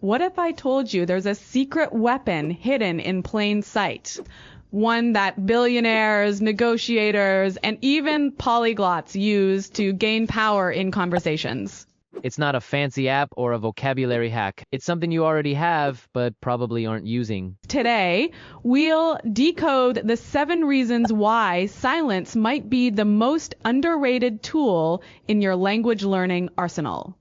What if I told you there's a secret weapon hidden in plain sight? One that billionaires, negotiators, and even polyglots use to gain power in conversations. It's not a fancy app or a vocabulary hack. It's something you already have, but probably aren't using. Today, we'll decode the 7 reasons why silence might be the most underrated tool in your language learning arsenal.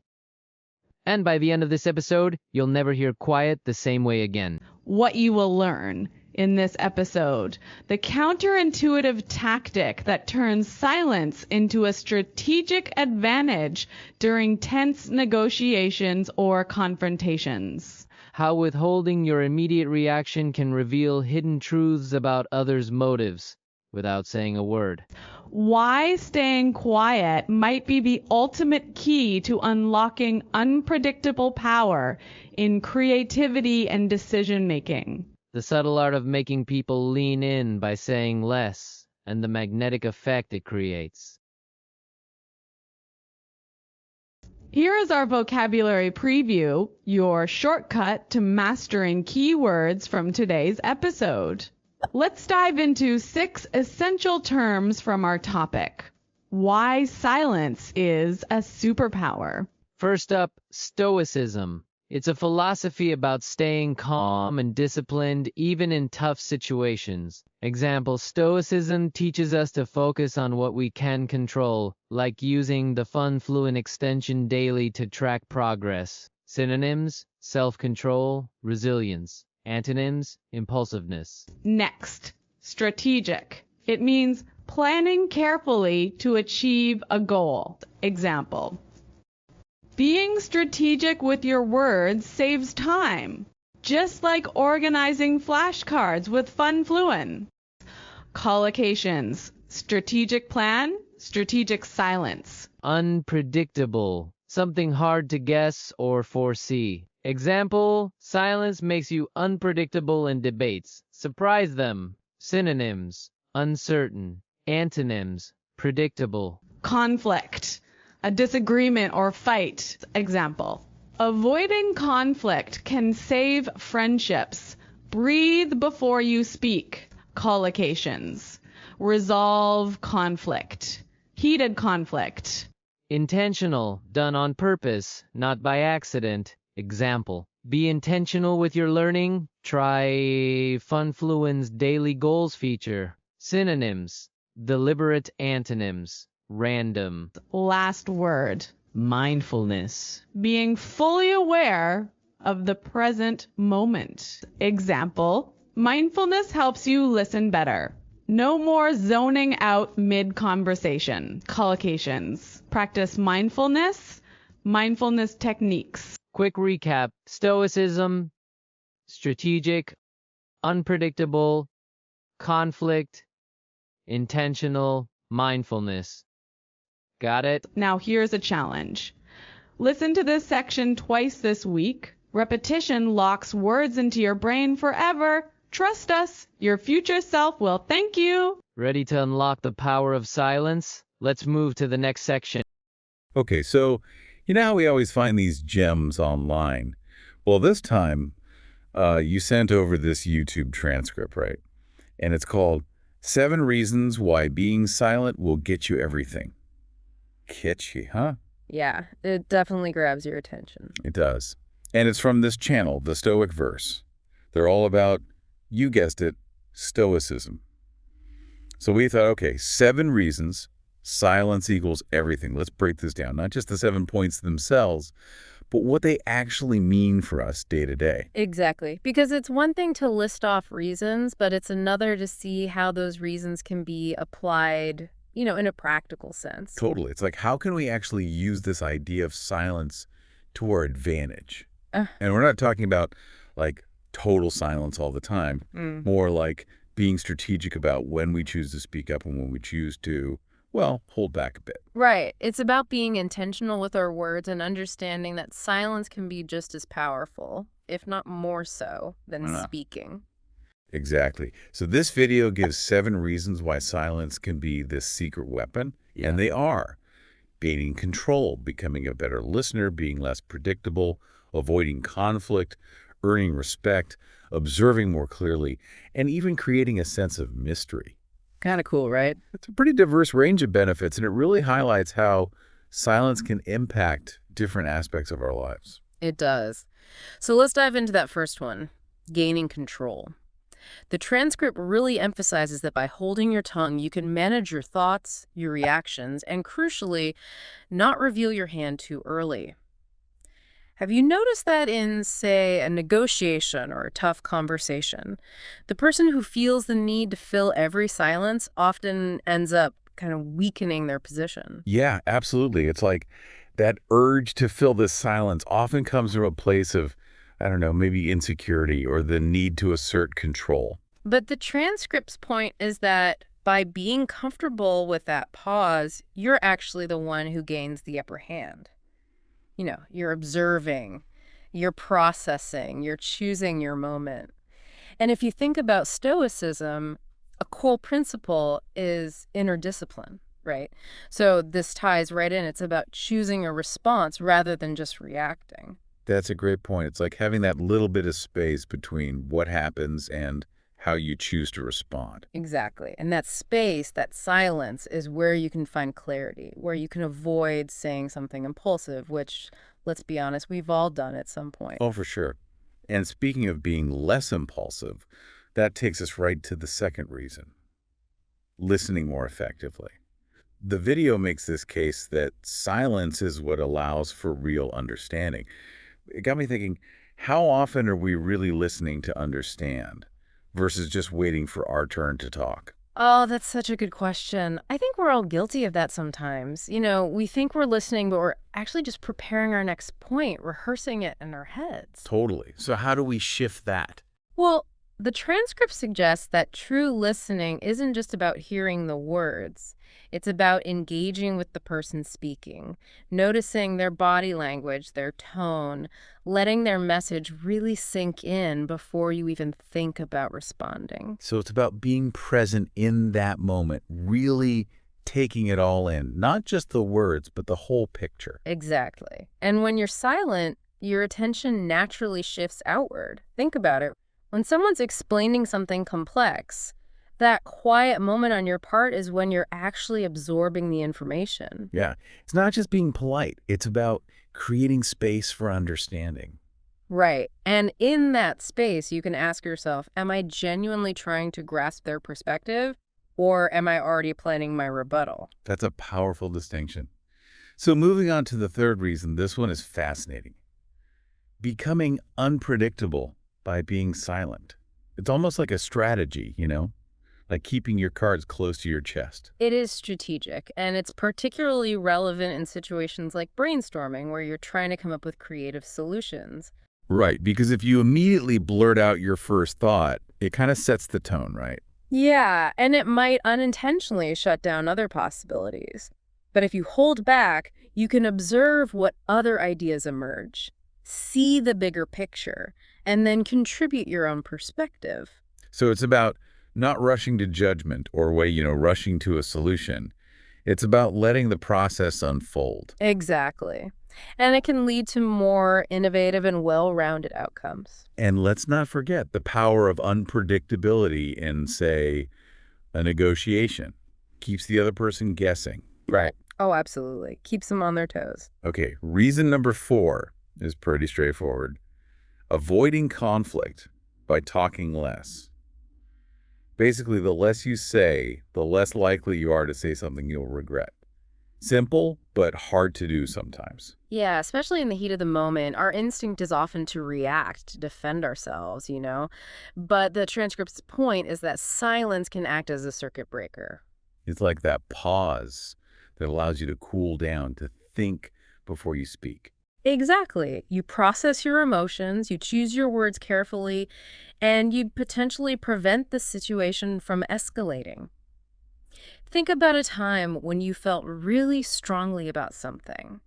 And by the end of this episode, you'll never hear quiet the same way again. What you will learn in this episode: the counterintuitive tactic that turns silence into a strategic advantage during tense negotiations or confrontations. How withholding your immediate reaction can reveal hidden truths about others' motives without saying a word. Why staying quiet might be the ultimate key to unlocking unpredictable power in creativity and decision-making. The subtle art of making people lean in by saying less, and the magnetic effect it creates. Here is our vocabulary preview, your shortcut to mastering keywords from today's episode. Let's dive into 6 essential terms from our topic. Why silence is a superpower. First up, stoicism. It's a philosophy about staying calm and disciplined even in tough situations. Example, stoicism teaches us to focus on what we can control, like using the Funfluen extension daily to track progress. Synonyms: self-control, resilience. Antonyms: impulsiveness. Next, strategic. It means planning carefully to achieve a goal. Example: being strategic with your words saves time, just like organizing flashcards with Funfluen. Collocations: strategic plan, strategic silence. Unpredictable. Something hard to guess or foresee. Example: silence makes you unpredictable in debates. Surprise them. Synonyms: uncertain. Antonyms: predictable. Conflict. A disagreement or fight. Example: avoiding conflict can save friendships. Breathe before you speak. Collocations: resolve conflict. Heated conflict. Intentional. Done on purpose, not by accident. Example: be intentional with your learning. Try Funfluen's daily goals feature. Synonyms: deliberate. Antonyms: random. Last word: Mindfulness. being fully aware of the present moment. Example: mindfulness helps you listen better. No more zoning out mid-conversation. Collocations: practice mindfulness, mindfulness techniques. Quick recap: stoicism, strategic, unpredictable, conflict, intentional, mindfulness. Got it? Now here's a challenge. Listen to this section twice this week. Repetition locks words into your brain forever. Trust us, your future self will thank you. Ready to unlock the power of silence? Let's move to the next section. Okay, so you know how we always find these gems online? Well, this time you sent over this YouTube transcript, right? And it's called 7 Reasons Why Being Silent Will Get You Everything. Catchy, huh? Yeah, it definitely grabs your attention. It does. And it's from this channel, The Stoic Verse. They're all about, you guessed it, stoicism. So we thought, okay, 7 reasons silence equals everything. Let's break this down. Not just the 7 points themselves, but what they actually mean for us day to day. Exactly. Because it's one thing to list off reasons, but it's another to see how those reasons can be applied, in a practical sense. Totally. It's like, how can we actually use this idea of silence to our advantage? And we're not talking about, like, total silence all the time. More like being strategic about when we choose to speak up and when we choose to, well, hold back a bit. Right. It's about being intentional with our words and understanding that silence can be just as powerful, if not more so, than speaking. Exactly. So this video gives 7 reasons why silence can be this secret weapon, and they are: gaining control, becoming a better listener, being less predictable, avoiding conflict, earning respect, observing more clearly, and even creating a sense of mystery. Kind of cool, right? It's a pretty diverse range of benefits, and it really highlights how silence can impact different aspects of our lives. It does. So let's dive into that first one, gaining control. The transcript really emphasizes that by holding your tongue, you can manage your thoughts, your reactions, and crucially, not reveal your hand too early. Have you noticed that in, say, a negotiation or a tough conversation, the person who feels the need to fill every silence often ends up kind of weakening their position? Yeah, absolutely. It's like that urge to fill this silence often comes from a place of, I don't know, maybe insecurity or the need to assert control. But the transcript's point is that by being comfortable with that pause, you're actually the one who gains the upper hand. You know, you're observing, you're processing, you're choosing your moment. And if you think about stoicism, a core principle is inner discipline, right? So this ties right in. It's about choosing a response rather than just reacting. That's a great point. It's like having that little bit of space between what happens and how you choose to respond. Exactly. And that space, that silence, is where you can find clarity, where you can avoid saying something impulsive, which, let's be honest, we've all done at some point. Oh, for sure. And speaking of being less impulsive, that takes us right to the second reason, listening more effectively. The video makes this case that silence is what allows for real understanding. It got me thinking, how often are we really listening to understand versus just waiting for our turn to talk? Oh, that's such a good question. I think we're all guilty of that sometimes. You know, we think we're listening, but we're actually just preparing our next point, rehearsing it in our heads. Totally. So how do we shift that? Well, the transcript suggests that true listening isn't just about hearing the words. It's about engaging with the person speaking, noticing their body language, their tone, letting their message really sink in before you even think about responding. So it's about being present in that moment, really taking it all in, not just the words, but the whole picture. Exactly. And when you're silent, your attention naturally shifts outward. Think about it. When someone's explaining something complex, that quiet moment on your part is when you're actually absorbing the information. Yeah. It's not just being polite. It's about creating space for understanding. Right. And in that space, you can ask yourself, am I genuinely trying to grasp their perspective, or am I already planning my rebuttal? That's a powerful distinction. So moving on to the third reason, this one is fascinating. Becoming unpredictable by being silent. It's almost like a strategy, you know? Like keeping your cards close to your chest. It is strategic, and it's particularly relevant in situations like brainstorming, where you're trying to come up with creative solutions. Right, because if you immediately blurt out your first thought, it kind of sets the tone, right? Yeah, and it might unintentionally shut down other possibilities. But if you hold back, you can observe what other ideas emerge, see the bigger picture, and then contribute your own perspective. So it's about not rushing to judgment or rushing to a solution. It's about letting the process unfold. Exactly. And it can lead to more innovative and well-rounded outcomes. And let's not forget the power of unpredictability in, say, a negotiation. Keeps the other person guessing. Right. Oh, absolutely. Keeps them on their toes. Okay, reason number 4 is pretty straightforward. Avoiding conflict by talking less. Basically, the less you say, the less likely you are to say something you'll regret. Simple, but hard to do sometimes. Yeah, especially in the heat of the moment, our instinct is often to react, to defend ourselves, you know? But the transcript's point is that silence can act as a circuit breaker. It's like that pause that allows you to cool down, to think before you speak. Exactly. You process your emotions, you choose your words carefully, and you potentially prevent the situation from escalating. Think about a time when you felt really strongly about something.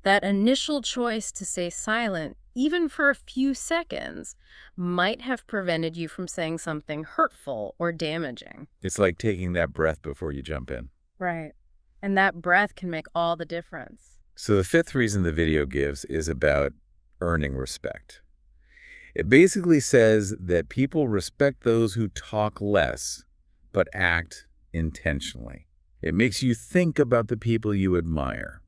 That initial choice to stay silent, even for a few seconds, might have prevented you from saying something hurtful or damaging. It's like taking that breath before you jump in. Right. And that breath can make all the difference. So the 5th reason the video gives is about earning respect. It basically says that people respect those who talk less, but act intentionally. It makes you think about the people you admire.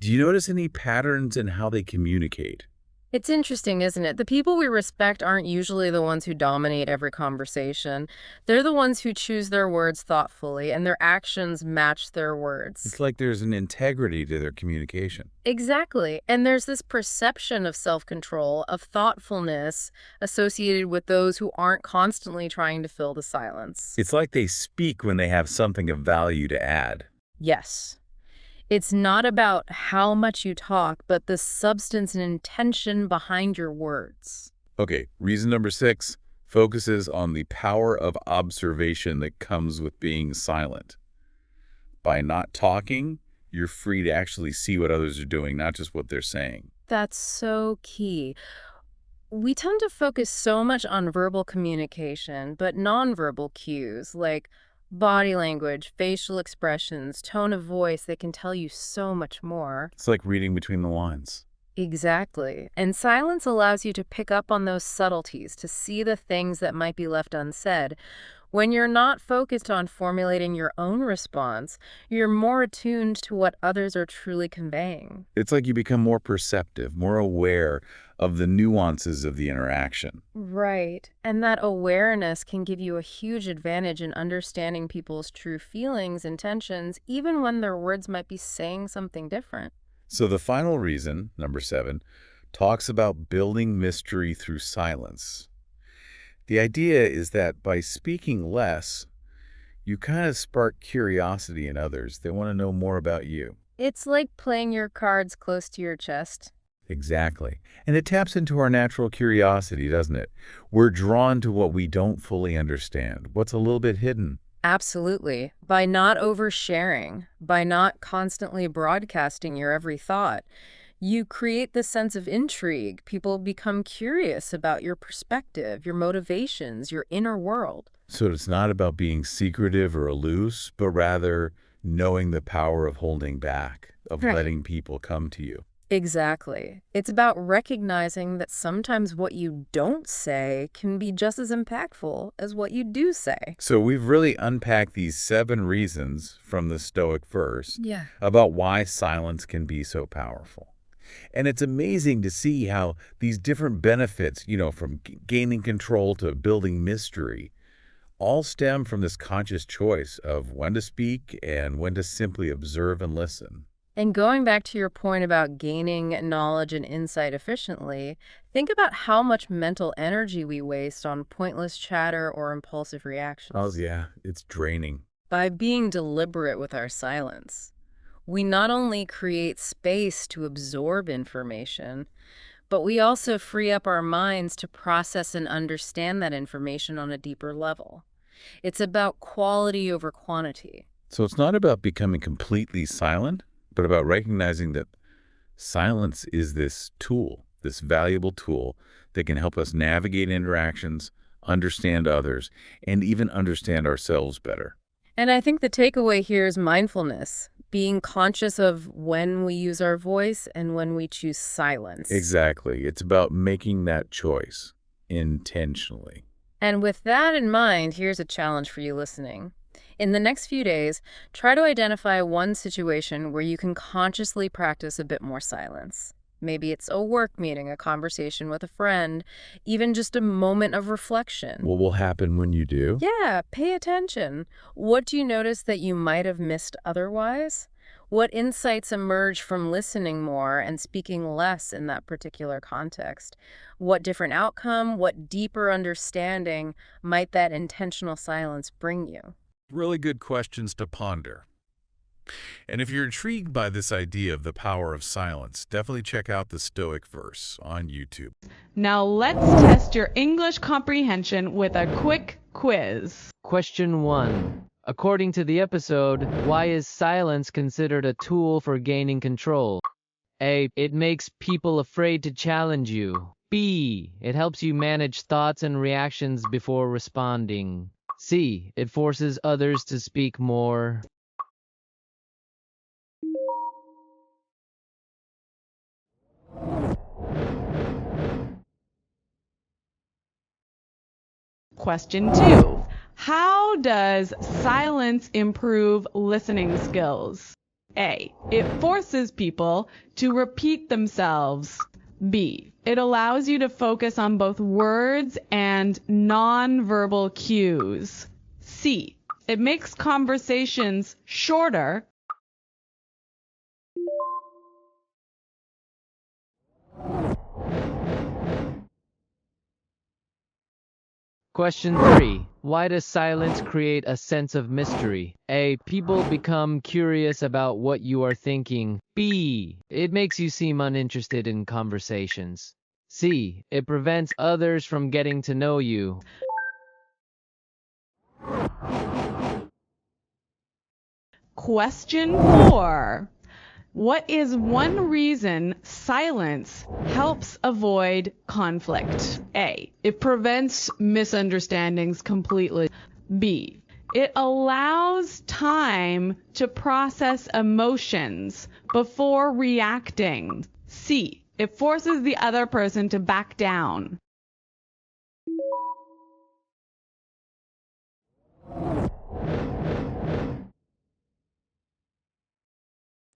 Do you notice any patterns in how they communicate? It's interesting, isn't it? The people we respect aren't usually the ones who dominate every conversation. They're the ones who choose their words thoughtfully, and their actions match their words. It's like there's an integrity to their communication. Exactly. And there's this perception of self-control, of thoughtfulness associated with those who aren't constantly trying to fill the silence. It's like they speak when they have something of value to add. Yes. It's not about how much you talk, but the substance and intention behind your words. Okay, reason number 6 focuses on the power of observation that comes with being silent. By not talking, you're free to actually see what others are doing, not just what they're saying. That's so key. We tend to focus so much on verbal communication, but nonverbal cues like body language, facial expressions, tone of voice, they can tell you so much more. It's like reading between the lines. Exactly. And silence allows you to pick up on those subtleties, to see the things that might be left unsaid. When you're not focused on formulating your own response, you're more attuned to what others are truly conveying. It's like you become more perceptive, more aware of the nuances of the interaction. Right. And that awareness can give you a huge advantage in understanding people's true feelings, intentions, even when their words might be saying something different. So the final reason, number 7, talks about building mystery through silence. The idea is that by speaking less, you kind of spark curiosity in others. They want to know more about you. It's like playing your cards close to your chest. Exactly. And it taps into our natural curiosity, doesn't it? We're drawn to what we don't fully understand, what's a little bit hidden. Absolutely. By not oversharing, by not constantly broadcasting your every thought, you create this sense of intrigue. People become curious about your perspective, your motivations, your inner world. So it's not about being secretive or aloof, but rather knowing the power of holding back, of Right. letting people come to you. Exactly. It's about recognizing that sometimes what you don't say can be just as impactful as what you do say. So we've really unpacked these 7 reasons from the Stoic verse Yeah. about why silence can be so powerful. And it's amazing to see how these different benefits, from gaining control to building mystery, all stem from this conscious choice of when to speak and when to simply observe and listen. And going back to your point about gaining knowledge and insight efficiently, think about how much mental energy we waste on pointless chatter or impulsive reactions. Oh, yeah, it's draining. By being deliberate with our silence, we not only create space to absorb information, but we also free up our minds to process and understand that information on a deeper level. It's about quality over quantity. So it's not about becoming completely silent, but about recognizing that silence is this tool, this valuable tool that can help us navigate interactions, understand others, and even understand ourselves better. And I think the takeaway here is mindfulness, being conscious of when we use our voice and when we choose silence. Exactly. It's about making that choice intentionally. And with that in mind, here's a challenge for you listening. In the next few days, try to identify one situation where you can consciously practice a bit more silence. Maybe it's a work meeting, a conversation with a friend, even just a moment of reflection. What will happen when you do? Yeah, pay attention. What do you notice that you might have missed otherwise? What insights emerge from listening more and speaking less in that particular context? What different outcome, what deeper understanding might that intentional silence bring you? Really good questions to ponder. And if you're intrigued by this idea of the power of silence, definitely check out the Stoic verse on YouTube. Now let's test your English comprehension with a quick quiz. Question 1. According to the episode, why is silence considered a tool for gaining control? A. It makes people afraid to challenge you. B. It helps you manage thoughts and reactions before responding. C. It forces others to speak more. Question 2. How does silence improve listening skills? A. It forces people to repeat themselves. B. It allows you to focus on both words and non-verbal cues. C. It makes conversations shorter. Question 3. Why does silence create a sense of mystery? A. People become curious about what you are thinking. B. It makes you seem uninterested in conversations. C. It prevents others from getting to know you. Question 4. What is one reason silence helps avoid conflict? A. It prevents misunderstandings completely. B. It allows time to process emotions before reacting. C. It forces the other person to back down.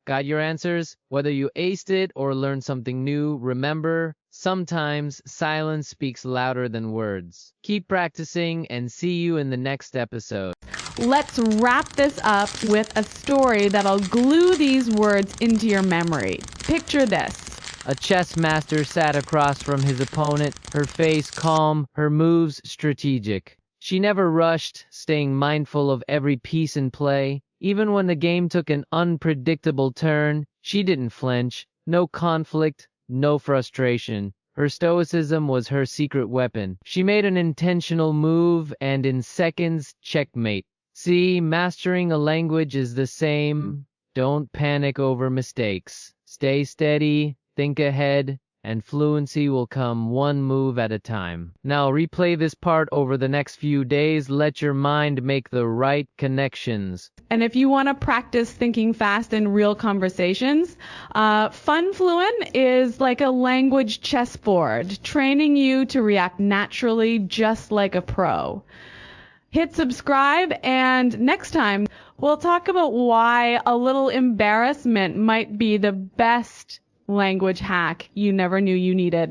Got your answers? Whether you aced it or learned something new, remember, sometimes silence speaks louder than words. Keep practicing and see you in the next episode. Let's wrap this up with a story that'll glue these words into your memory. Picture this. A chess master sat across from his opponent, her face calm, her moves strategic. She never rushed, staying mindful of every piece in play. Even when the game took an unpredictable turn, she didn't flinch. No conflict, no frustration. Her stoicism was her secret weapon. She made an intentional move and in seconds, checkmate. See, mastering a language is the same. Don't panic over mistakes. Stay steady, think ahead, and fluency will come one move at a time. Now replay this part over the next few days. Let your mind make the right connections. And if you want to practice thinking fast in real conversations, Funfluen is like a language chessboard, training you to react naturally just like a pro. Hit subscribe, and next time we'll talk about why a little embarrassment might be the best language hack you never knew you needed.